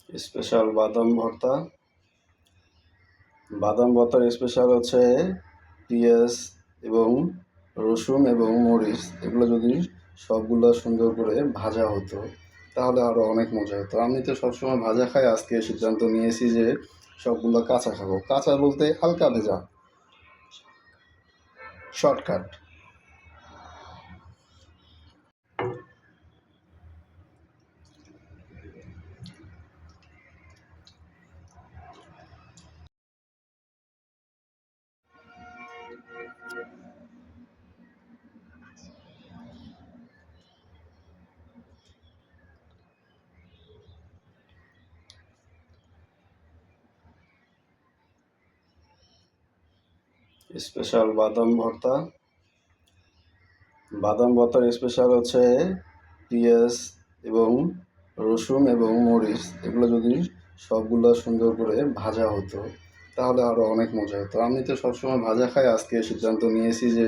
Special বাদাম ভর্তা। বাদাম ভর্তার স্পেশাল হচ্ছে পেঁয়াজ এবং রসুন এবং মরিচ, এগুলো যদি সবগুলো সুন্দর করে ভাজা হতো তাহলে আরও অনেক মজা হতো। আমি তো সবসময় ভাজা খাই, আজকে সিদ্ধান্ত নিয়েছি যে সবগুলো কাঁচা খাবো। কাঁচা বলতে হালকা ভেজা, শর্টকাট। স্পেশাল বাদাম ভর্তা। বাদাম ভর্তার স্পেশাল হচ্ছে পেঁয়াজ এবং রসুন এবং মরিচ, এগুলো যদি সবগুলো সুন্দর করে ভাজা হতো তাহলে আরও অনেক মজা হতো। আমি তো সবসময় ভাজা খাই, আজকে সিদ্ধান্ত নিয়েছি যে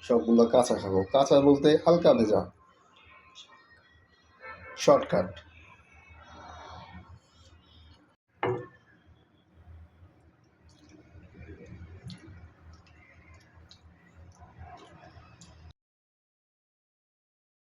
সবগুলো কাঁচা খাবো। কাঁচা বলতে হালকা ভেজা, শর্টকাট।